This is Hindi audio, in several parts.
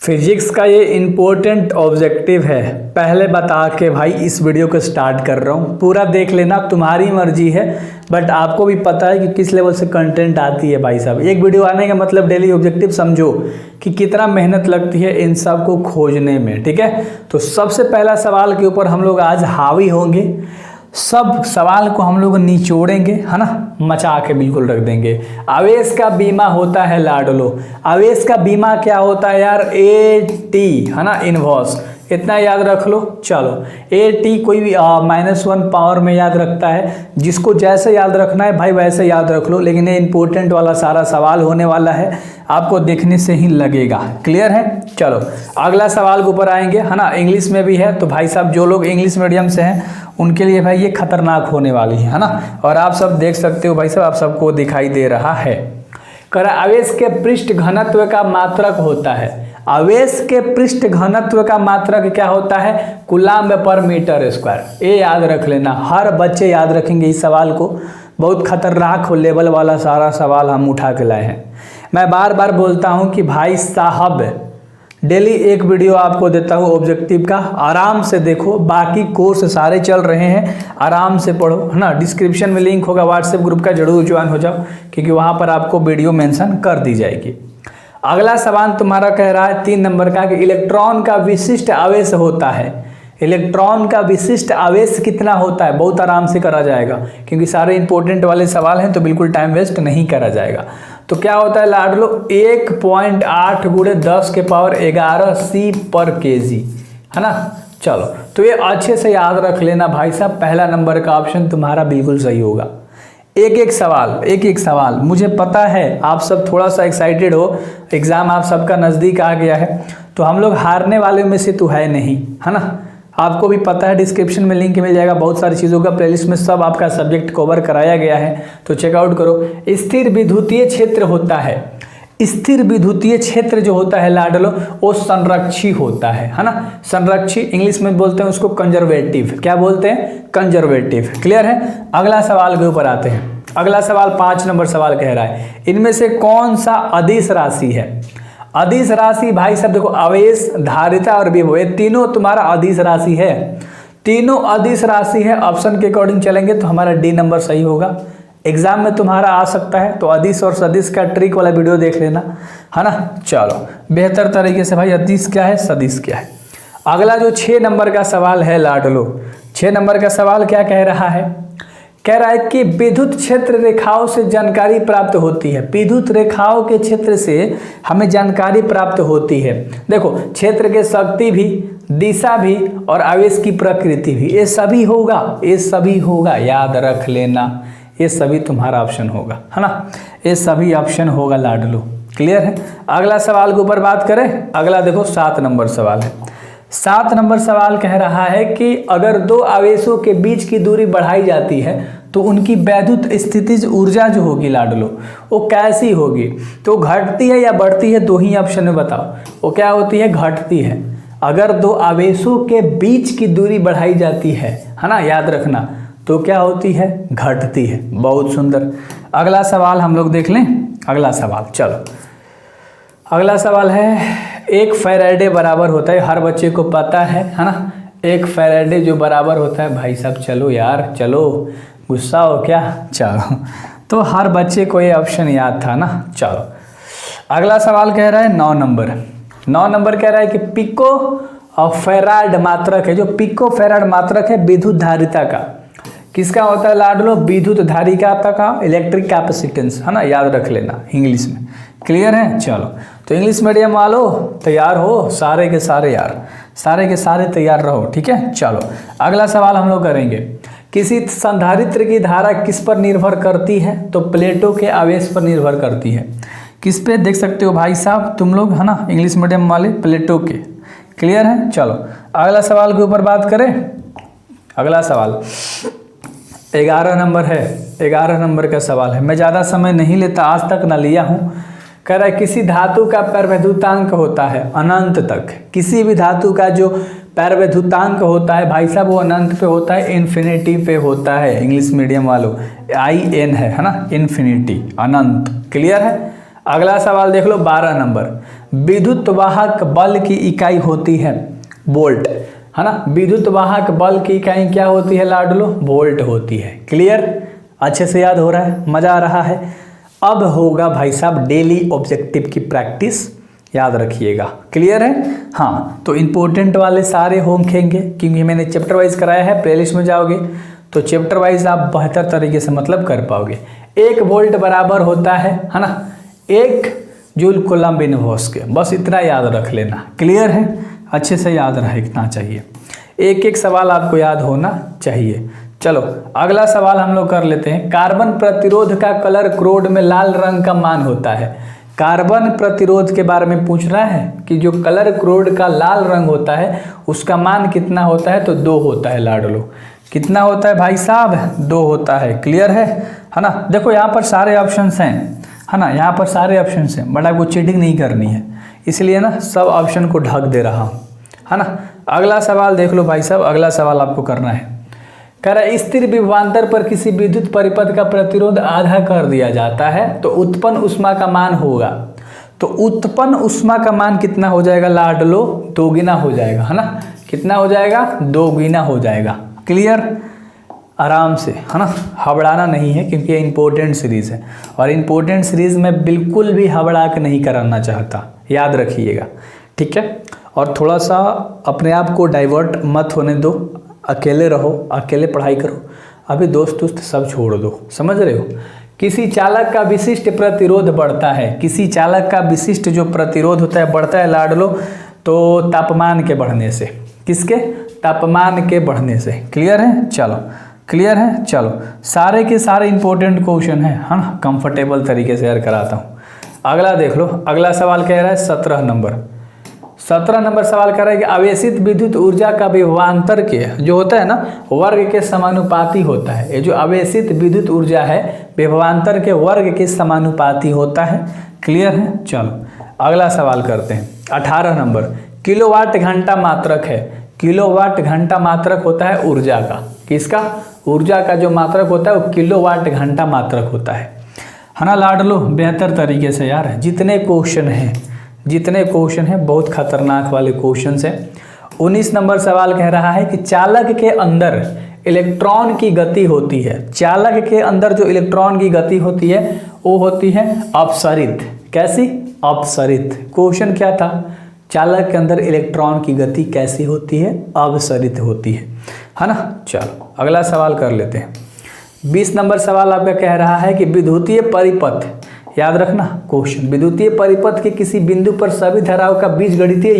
फिजिक्स का ये इम्पोर्टेंट ऑब्जेक्टिव है। पहले बता के भाई इस वीडियो को स्टार्ट कर रहा हूँ, पूरा देख लेना, तुम्हारी मर्जी है, बट आपको भी पता है कि किस लेवल से कंटेंट आती है भाई साहब। एक वीडियो आने का मतलब डेली ऑब्जेक्टिव समझो कि कितना मेहनत लगती है इन सब को खोजने में, ठीक है। तो सबसे पहला सवाल के ऊपर हम लोग आज हावी होंगे, सब सवाल को हम लोग निचोड़ेंगे, है ना, मचा के बिल्कुल रख देंगे। आवेश का बीमा होता है लाडलो, आवेश का बीमा क्या होता है यार, AT, है ना, इनवर्स, इतना याद रख लो। चलो AT कोई भी -1 पावर में याद रखता है, जिसको जैसे याद रखना है भाई वैसे याद रख लो, लेकिन ये इंपॉर्टेंट वाला सारा सवाल होने वाला है, आपको देखने से ही लगेगा। क्लियर है। चलो अगला सवाल के ऊपर आएंगे, है ना, इंग्लिश में भी है, तो भाई साहब जो लोग इंग्लिश मीडियम से हैं उनके लिए भाई ये खतरनाक होने वाली है ना, और आप सब देख सकते हो भाई साहब, आप सबको दिखाई दे रहा है। कर आवेश के पृष्ठ घनत्व का मात्रक होता है, आवेश के पृष्ठ घनत्व का मात्रक क्या होता है, कूलम्ब पर मीटर स्क्वायर। ये याद रख लेना, हर बच्चे याद रखेंगे इस सवाल को, बहुत खतरनाक लेवल वाला सारा सवाल हम उठा के लाए हैं। मैं बार बार बोलता हूं कि भाई साहब डेली एक वीडियो आपको देता हूँ ऑब्जेक्टिव का, आराम से देखो, बाकी कोर्स सारे चल रहे हैं, आराम से पढ़ो, है ना। डिस्क्रिप्शन में लिंक होगा व्हाट्सएप ग्रुप का, जरूर ज्वाइन हो जाओ, क्योंकि वहाँ पर आपको वीडियो मेंशन कर दी जाएगी। अगला सवाल तुम्हारा कह रहा है 3 नंबर का कि इलेक्ट्रॉन का विशिष्ट आवेश होता है, इलेक्ट्रॉन का विशिष्ट आवेश कितना होता है। बहुत आराम से करा जाएगा, क्योंकि सारे इंपॉर्टेंट वाले सवाल हैं, तो बिल्कुल टाइम वेस्ट नहीं करा जाएगा। तो क्या होता है लाडलो, 1.8 × 10⁻11 C/kg, है ना। चलो तो ये अच्छे से याद रख लेना भाई साहब, पहला नंबर का ऑप्शन तुम्हारा बिल्कुल सही होगा। एक एक सवाल मुझे पता है आप सब थोड़ा सा एक्साइटेड हो, एग्ज़ाम आप सबका नज़दीक आ गया है, तो हम लोग हारने वाले में से तो है नहीं, है ना। आपको भी पता है, डिस्क्रिप्शन में लिंक मिल जाएगा, बहुत सारी चीज़ों का प्लेलिस्ट में सब आपका सब्जेक्ट कवर कराया गया है, तो चेकआउट करो। स्थिर विद्युतीय क्षेत्र होता है, स्थिर विद्युतीय क्षेत्र जो होता है लाडलो वो संरक्षी होता है ना। संरक्षी इंग्लिश में बोलते हैं उसको कंजर्वेटिव, क्या बोलते हैं, कंजर्वेटिव। क्लियर है। अगला सवाल के ऊपर आते हैं। अगला सवाल 5 नंबर सवाल कह रहा है, इनमें से कौन सा अदिश राशि है। अदिश राशि भाई साहब देखो, आवेश, धारिता और विभव, ये तीनों तुम्हारा अदिश राशि है, तीनों अदिश राशि है। ऑप्शन के अकॉर्डिंग चलेंगे तो हमारा D नंबर सही होगा। एग्जाम में तुम्हारा आ सकता है, तो अदिश और सदिश का ट्रिक वाला वीडियो देख लेना, है ना। चलो बेहतर तरीके से भाई अदिश क्या है, सदिश क्या है। अगला जो 6 नंबर का सवाल है लाडलो, 6 नंबर का सवाल क्या कह रहा है, कह रहा है कि विद्युत क्षेत्र रेखाओं से जानकारी प्राप्त होती है, विद्युत रेखाओं के क्षेत्र से हमें जानकारी प्राप्त होती है। देखो क्षेत्र के शक्ति भी, दिशा भी और आवेश की प्रकृति भी, ये सभी होगा, ये सभी होगा, याद रख लेना, ये सभी तुम्हारा ऑप्शन होगा, है ना, ये सभी ऑप्शन होगा लाडलो। क्लियर है। अगला सवाल के ऊपर बात करें, अगला देखो 7 नंबर सवाल है। 7 नंबर सवाल कह रहा है कि अगर 2 आवेशों के बीच की दूरी बढ़ाई जाती है तो उनकी वैद्युत स्थितिज ऊर्जा जो होगी लाडलो वो कैसी होगी। तो घटती है या बढ़ती है, 2 ही ऑप्शन में बताओ। वो क्या होती है, घटती है। अगर 2 आवेशों के बीच की दूरी बढ़ाई जाती है ना, याद रखना, तो क्या होती है, घटती है। बहुत सुंदर। अगला सवाल हम लोग देख लें। अगला सवाल, चलो अगला सवाल है, 1 फैराडे बराबर होता है, हर बच्चे को पता है ना, 1 फैराडे जो बराबर होता है भाई साहब, चलो यार चलो, गुस्सा हो क्या, चलो तो हर बच्चे को ये ऑप्शन याद था ना। चलो अगला सवाल कह रहा है 9 नंबर, 9 नंबर कह रहा है कि पिको और फैराड मात्रक है, जो पिको फैराड मात्रक है विद्युत धारिता का, किसका होता है लाडलो, विद्युत धारिता का, इलेक्ट्रिक कैपेसिटेंस, है ना, याद रख लेना इंग्लिश में। क्लियर है। चलो तो इंग्लिश मीडियम वालों तैयार हो, सारे के सारे यार, सारे के सारे तैयार रहो, ठीक है। चलो अगला सवाल हम लोग करेंगे, किसी संधारित्र की धारा किस पर निर्भर करती है, तो प्लेटों के आवेश पर निर्भर करती है। किस पे, देख सकते हो भाई साहब तुम लोग, है ना, इंग्लिश मीडियम वाले, प्लेटों के। क्लियर है। चलो अगला सवाल के ऊपर बात करें। अगला सवाल 11 नंबर है, 11 नंबर का सवाल है, मैं ज़्यादा समय नहीं लेता, आज तक ना लिया हूँ। कह रहा है किसी धातु का पैरवैद्युतांक होता है अनंत तक, किसी भी धातु का जो पैरवैद्युतांक होता है भाई साहब वो अनंत पे होता है, इन्फिनिटी पे होता है। इंग्लिश मीडियम वालों IN है ना, इन्फिनिटी, अनंत। क्लियर है। अगला सवाल देख लो 12 नंबर। विद्युत वाहक बल की इकाई होती है वोल्ट, है ना। विद्युत वाहक बल की इकाई क्या होती है लाडलो? वोल्ट होती है। क्लियर? अच्छे से याद हो रहा है, मज़ा आ रहा है। अब होगा भाई साहब डेली ऑब्जेक्टिव की प्रैक्टिस, याद रखिएगा। क्लियर है? हाँ, तो इम्पोर्टेंट वाले सारे होंगे क्योंकि मैंने चैप्टर वाइज कराया है। प्लेलिस्ट में जाओगे तो चैप्टर वाइज आप बेहतर तरीके से मतलब कर पाओगे। 1 वोल्ट बराबर होता है ना 1 जूल कूलम्ब इनवर्स के, बस इतना याद रख लेना। क्लियर है? अच्छे से याद रखना चाहिए, एक एक सवाल आपको याद होना चाहिए। चलो अगला सवाल हम लोग कर लेते हैं। कार्बन प्रतिरोध का कलर कोड में लाल रंग का मान होता है। कार्बन प्रतिरोध के बारे में पूछ रहा है कि जो कलर कोड का लाल रंग होता है उसका मान कितना होता है? तो 2 होता है लाडलो। कितना होता है भाई साहब? 2 होता है। क्लियर है ना? देखो यहाँ पर सारे ऑप्शंस हैं, है ना, यहाँ पर सारे ऑप्शंस हैं, बट आपको चीटिंग नहीं करनी है, इसलिए ना सब ऑप्शन को ढक दे रहा हूँ, है ना। अगला सवाल देख लो भाई साहब, अगला सवाल आपको करना है। कह रहा है स्थिर विभवांतर पर किसी विद्युत परिपथ का प्रतिरोध आधा कर दिया जाता है तो उत्पन्न ऊष्मा का मान होगा। तो उत्पन्न ऊष्मा का मान कितना हो जाएगा लाडलो? 2 गुना हो जाएगा, है ना। कितना हो जाएगा? 2 गुना हो जाएगा। क्लियर? आराम से, है ना, हबड़ाना नहीं है क्योंकि ये इंपॉर्टेंट सीरीज़ है और इंपॉर्टेंट सीरीज़ में बिल्कुल भी हबड़ा के नहीं कराना चाहता, याद रखिएगा, ठीक है। और थोड़ा सा अपने आप को डाइवर्ट मत होने दो, अकेले रहो, अकेले पढ़ाई करो। अभी दोस्त सब छोड़ दो, समझ रहे हो। किसी चालक का विशिष्ट प्रतिरोध बढ़ता है, किसी चालक का विशिष्ट जो प्रतिरोध होता है बढ़ता है लाडलो, तो तापमान के बढ़ने से। किसके? तापमान के बढ़ने से। क्लियर है? चलो क्लियर है। चलो सारे के सारे इंपॉर्टेंट क्वेश्चन है ना, कंफर्टेबल तरीके से यार कराता हूँ। अगला देख लो, अगला सवाल कह रहा है 17 नंबर सवाल कर रहा है कि आवेशित विद्युत ऊर्जा का विभवांतर के जो होता है ना वर्ग के समानुपाती होता है। ये जो आवेशित विद्युत ऊर्जा है विभवांतर के वर्ग के समानुपाती होता है। क्लियर है? चलो अगला सवाल करते हैं। 18 नंबर, किलोवाट घंटा मात्रक है। किलोवाट घंटा मात्रक होता है ऊर्जा का। किसका? ऊर्जा का जो मात्रक होता है वो किलोवाट घंटा मात्रक होता है ना लाडलो। बेहतर तरीके से यार, जितने क्वेश्चन हैं बहुत खतरनाक वाले क्वेश्चन हैं। 19 नंबर सवाल कह रहा है कि चालक के अंदर इलेक्ट्रॉन की गति होती है। चालक के अंदर जो इलेक्ट्रॉन की गति होती है वो होती है अपसरित। कैसी? अपसरित। क्वेश्चन क्या था? चालक के अंदर इलेक्ट्रॉन की गति कैसी होती है? अपसरित होती है ना। चलो अगला सवाल कर लेते हैं। 20 नंबर सवाल आपका कह रहा है कि विद्युतीय परिपथ, याद रखना क्वेश्चन, विद्युतीय परिपथ के किसी बिंदु पर सभी धाराओं का बीजगणितीय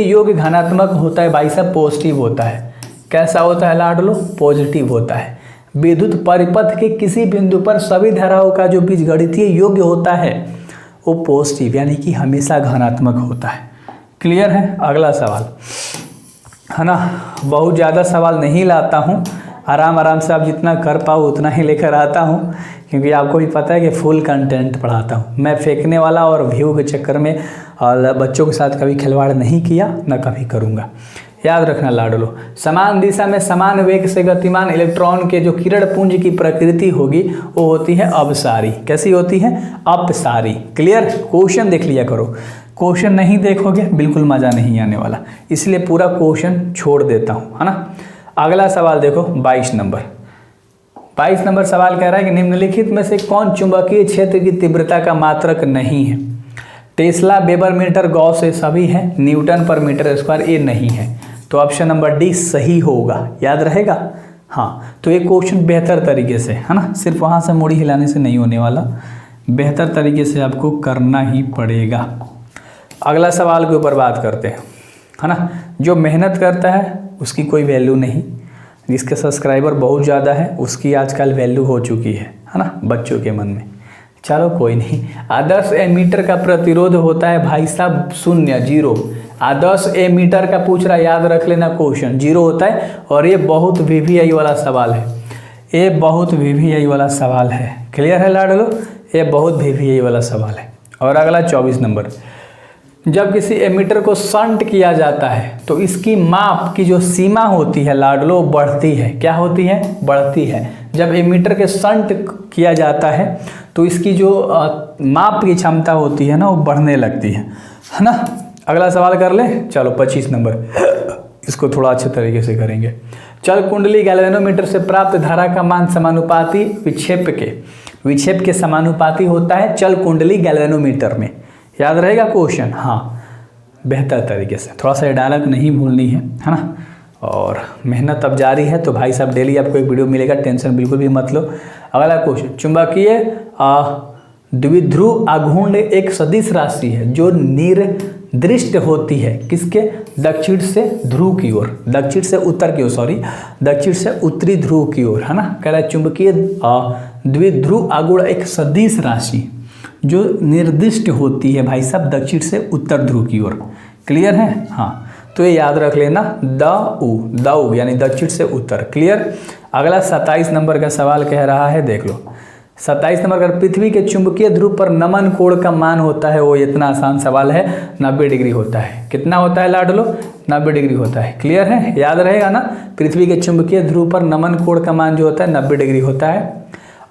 योग धनात्मक होता है भाई साहब, पॉजिटिव होता है। कैसा होता है लाडलो? पॉजिटिव होता है। विद्युत परिपथ के किसी बिंदु पर सभी धाराओं का जो बीजगणितीय योग होता है वो पॉजिटिव यानी कि हमेशा धनात्मक होता है। क्लियर है? अगला सवाल, है ना, बहुत ज़्यादा सवाल नहीं लाता हूँ, आराम से आप जितना कर पाओ उतना ही लेकर आता हूँ क्योंकि आपको भी पता है कि फुल कंटेंट पढ़ाता हूँ मैं। फेंकने वाला और व्यू के चक्कर में और बच्चों के साथ कभी खिलवाड़ नहीं किया, न कभी करूँगा। याद रखना लाडलो, समान दिशा में समान वेग से गतिमान इलेक्ट्रॉन के जो किरण पुंज की प्रकृति होगी वो होती है अपसारी। कैसी होती है? अपसारी। क्लियर? क्वेश्चन देख लिया करो, क्वेश्चन नहीं देखोगे बिल्कुल मज़ा नहीं आने वाला, इसलिए पूरा क्वेश्चन छोड़ देता हूँ, है ना। अगला सवाल देखो 22 नंबर सवाल कह रहा है कि निम्नलिखित में से कौन चुंबकीय क्षेत्र की तीव्रता का मात्रक नहीं है? टेस्ला, वेबर मीटर, गॉस ये सभी हैं, न्यूटन पर मीटर स्क्वायर ये नहीं है। तो ऑप्शन नंबर डी सही होगा, याद रहेगा। हाँ, तो ये क्वेश्चन बेहतर तरीके से, है ना, सिर्फ वहाँ से मुड़ी हिलाने से नहीं होने वाला, बेहतर तरीके से आपको करना ही पड़ेगा। अगला सवाल के ऊपर बात करते हैं, है ना। जो मेहनत करता है उसकी कोई वैल्यू नहीं, जिसके सब्सक्राइबर बहुत ज़्यादा है उसकी आजकल वैल्यू हो चुकी है ना बच्चों के मन में। चलो कोई नहीं। आदर्श एमीटर का प्रतिरोध होता है भाई साहब 0, 0। आदर्श एमीटर का पूछ रहा, याद रख लेना क्वेश्चन, 0 होता है। और ये बहुत वीवीआई वाला सवाल है, ये बहुत वीवीआई वाला सवाल है। क्लियर है लाडलो? ये बहुत वीवीआई वाला सवाल है। और अगला 24 नंबर, जब किसी एमीटर को शंट किया जाता है तो इसकी माप की जो सीमा होती है लाडलो बढ़ती है। क्या होती है? बढ़ती है। जब एमीटर के शंट किया जाता है तो इसकी जो माप की क्षमता होती है ना वो बढ़ने लगती है ना। अगला सवाल कर ले, चलो 25 नंबर, इसको थोड़ा अच्छे तरीके से करेंगे। चल कुंडली गैल्वेनोमीटर से प्राप्त धारा का मान समानुपाती विक्षेप के समानुपाती होता है चल कुंडली गैल्वेनोमीटर में। याद रहेगा क्वेश्चन? हाँ, बेहतर तरीके से, थोड़ा सा ये डायलॉग नहीं भूलनी है ना। और मेहनत अब जारी है, तो भाई साहब डेली आपको एक वीडियो मिलेगा, टेंशन बिल्कुल भी मत लो। अगला क्वेश्चन, चुंबकीय द्विध्रुव आघूर्ण एक सदिश राशि है जो निर्दिष्ट होती है किसके? दक्षिण से ध्रुव की ओर, दक्षिण से उत्तर की ओर, सॉरी, दक्षिण से उत्तरी ध्रुव की ओर, है ना। कह रहा है चुंबकीय द्विध्रुव आघूर्ण एक सदिश राशि जो निर्दिष्ट होती है भाई साहब दक्षिण से उत्तर ध्रुव की ओर। क्लियर है? हाँ, तो ये याद रख लेना, द उ यानी दक्षिण से उत्तर। क्लियर? अगला 27 नंबर का सवाल कह रहा है, देख लो 27 नंबर का, पृथ्वी के चुंबकीय ध्रुव पर नमन कोण का मान होता है, वो इतना आसान सवाल है, 90 डिग्री होता है। कितना होता है लाडलो? 90 डिग्री होता है। क्लियर है? याद रहेगा ना, पृथ्वी के चुंबकीय ध्रुव पर नमन कोण का मान जो होता है 90 डिग्री होता है।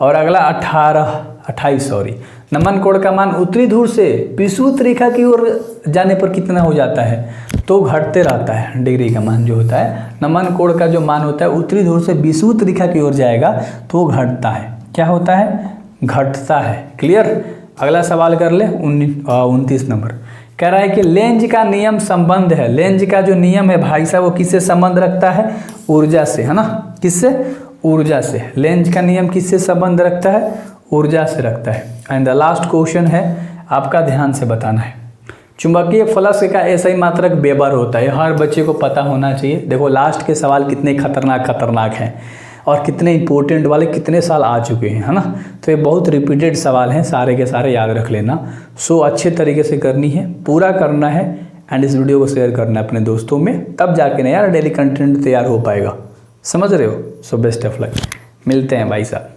और अगला 28 नमन कोण का मान उत्तरी ध्रुव से विषुवत रेखा की ओर जाने पर कितना हो जाता है? तो घटते रहता है डिग्री का मान जो होता है। नमन कोण का जो मान होता है उत्तरी ध्रुव से विषुवत रेखा की ओर जाएगा तो घटता है। क्या होता है? घटता है। क्लियर? अगला सवाल कर ले 29 नंबर, कह रहा है कि लेंज का नियम संबंध है। लेंज का जो नियम है भाई साहब वो किससे संबंध रखता है? ऊर्जा से, है ना। किससे? ऊर्जा से। लेंज का नियम किससे संबंध रखता है? ऊर्जा से रखता है। एंड द लास्ट क्वेश्चन है, आपका ध्यान से बताना है, चुंबकीय फ्लक्स का SI मात्रक वेबर होता है। हर बच्चे को पता होना चाहिए। देखो लास्ट के सवाल कितने खतरनाक हैं और कितने इंपॉर्टेंट वाले कितने साल आ चुके हैं, है ना। तो ये बहुत रिपीटेड सवाल हैं, सारे के सारे याद रख लेना। सो अच्छे तरीके से करनी है, पूरा करना है एंड इस वीडियो को शेयर करना है अपने दोस्तों में, तब जाके ना यार डेली कंटेंट तैयार हो पाएगा। समझ रहे हो? सो बेस्ट ऑफ लक, मिलते हैं भाई साहब।